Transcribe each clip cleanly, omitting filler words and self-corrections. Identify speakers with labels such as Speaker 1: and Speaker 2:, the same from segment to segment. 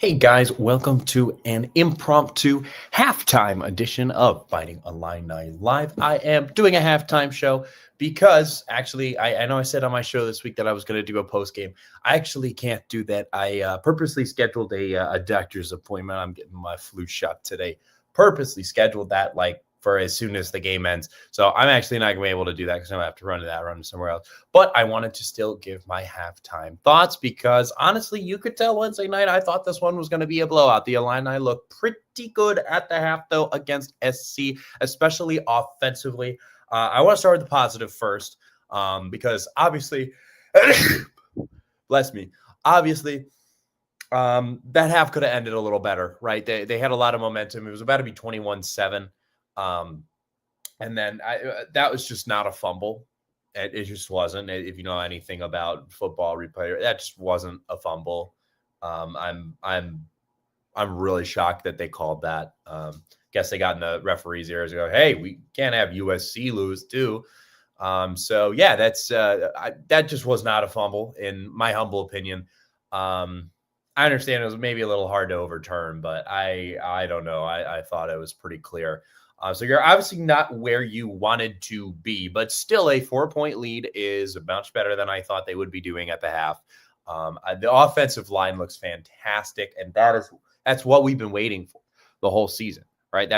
Speaker 1: Hey guys, welcome to an impromptu halftime edition of Fighting Illini Live. I am doing a halftime show because actually, I know I said on my show this week that I was going to do a post game. I actually can't do that. I purposely scheduled a doctor's appointment. I'm getting my flu shot today. Purposely scheduled that for as soon as the game ends. So I'm actually not going to be able to do that because I'm going to have to run somewhere else. But I wanted to still give my halftime thoughts because honestly, you could tell Wednesday night I thought this one was going to be a blowout. The Illini looked pretty good at the half, though, against SC, especially offensively. I want to start with the positive first because obviously, bless me, obviously, that half could have ended a little better, right? They had a lot of momentum. It was about to be 21-7. And then that was just not a fumble. It just wasn't. If you know anything about football replay, that just wasn't a fumble. I'm really shocked that they called that. Guess they got in the referees' ears and go, "Hey, we can't have USC lose too." So yeah, that just was not a fumble in my humble opinion. I understand it was maybe a little hard to overturn, but I don't know. I thought it was pretty clear. So you're obviously not where you wanted to be, but still a 4-point lead is much better than I thought they would be doing at the half. The offensive line looks fantastic, and that's what we've been waiting for the whole season, right?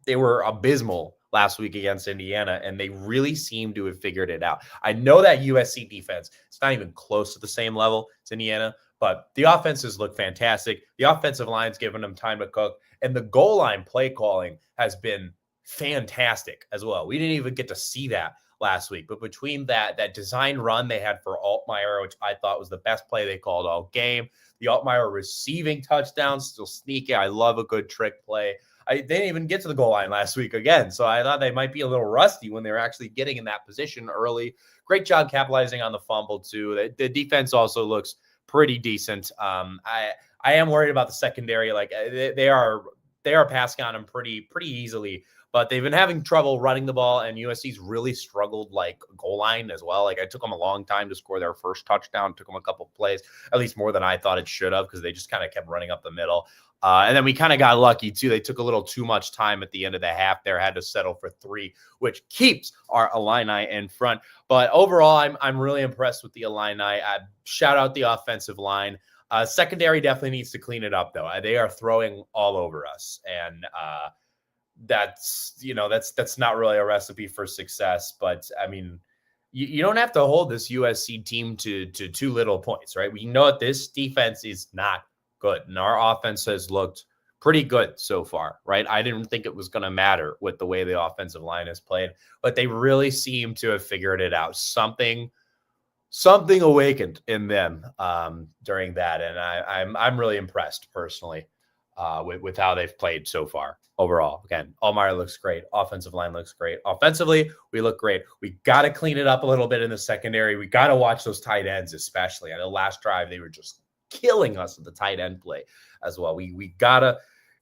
Speaker 1: They were abysmal last week against Indiana, and they really seem to have figured it out. I know that USC defense, it's not even close to the same level as Indiana, but the offenses look fantastic. The offensive line's giving them time to cook. And the goal line play calling has been fantastic as well. We didn't even get to see that last week. But between that design run they had for Altmaier, which I thought was the best play they called all game, the Altmaier receiving touchdowns, still sneaky. I love a good trick play. They didn't even get to the goal line last week again. So I thought they might be a little rusty when they were actually getting in that position early. Great job capitalizing on the fumble, too. The defense also looks pretty decent. I am worried about the secondary. Like they are passing on them pretty easily, but they've been having trouble running the ball, and USC's really struggled like goal line as well. Like it took them a long time to score their first touchdown. It took them a couple plays, at least more than I thought it should have, because they just kind of kept running up the middle. And then we kind of got lucky too. They took a little too much time at the end of the half there, had to settle for 3, which keeps our Illini in front. But overall, I'm really impressed with the Illini. Shout out the offensive line. Secondary definitely needs to clean it up, though. They are throwing all over us, and that's not really a recipe for success. But I mean, you don't have to hold this USC team to too little points, right? We know that this defense is not good, and our offense has looked pretty good so far, right? I didn't think it was going to matter with the way the offensive line has played, but they really seem to have figured it out. Something awakened in them during that, and I'm really impressed personally with how they've played so far overall. Again, Altmaier looks great. Offensive line looks great. Offensively, we look great. We got to clean it up a little bit in the secondary. We got to watch those tight ends, especially. On the last drive, they were just killing us with the tight end play as well. We gotta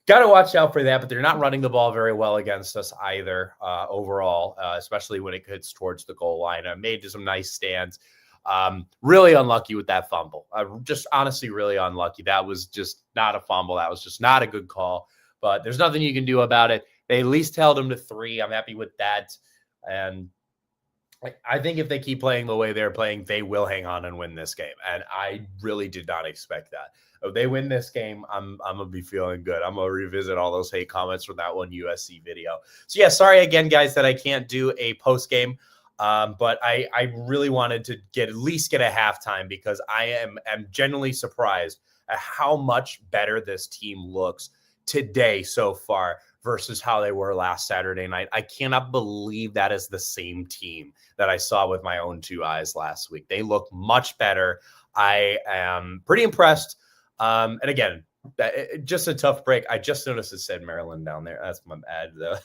Speaker 1: watch out for that, but they're not running the ball very well against us either overall, especially when it hits towards the goal line. I made some nice stands. Really unlucky with that fumble. Just honestly really unlucky. That was just not a fumble. That was just not a good call, but there's nothing you can do about it. They at least held him to 3. I'm happy with that. And I think if they keep playing the way they're playing, they will hang on and win this game. And I really did not expect that. If they win this game, I'm going to be feeling good. I'm going to revisit all those hate comments from that one USC video. So yeah, sorry again, guys, that I can't do a post game. But I really wanted to at least get a halftime, because I am genuinely surprised at how much better this team looks today so far versus how they were last Saturday night. I cannot believe that is the same team that I saw with my own 2 eyes last week. They look much better. I am pretty impressed. And again, just a tough break. I just noticed it said Maryland down there. That's my bad, though.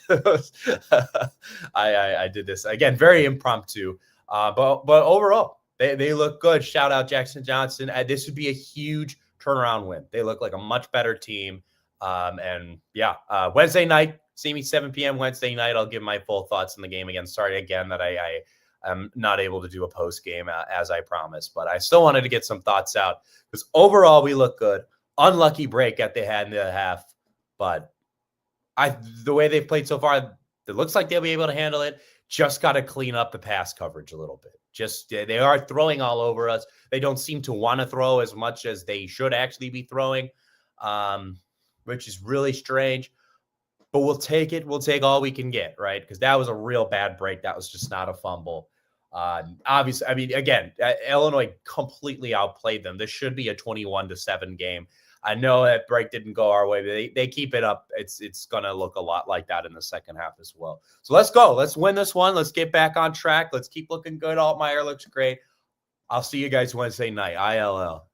Speaker 1: I did this again, very impromptu. But overall, they look good. Shout out Jackson Johnson. This would be a huge turnaround win. They look like a much better team. And yeah, Wednesday night, see me 7 p.m. Wednesday night. I'll give my full thoughts on the game again. Sorry again that I am not able to do a post game as I promised, but I still wanted to get some thoughts out, because overall we look good. unlucky break that they had in the half. But the way they've played so far, it looks like they'll be able to handle it. Just got to clean up the pass coverage a little bit. Just they are throwing all over us. They don't seem to want to throw as much as they should actually be throwing, which is really strange. But we'll take it. We'll take all we can get, right? Because that was a real bad break. That was just not a fumble. Obviously, I mean, again, Illinois completely outplayed them. This should be a 21-7 game. I know that break didn't go our way, but they keep it up. It's going to look a lot like that in the second half as well. So let's go. Let's win this one. Let's get back on track. Let's keep looking good. Altmaier looks great. I'll see you guys Wednesday night. ILL.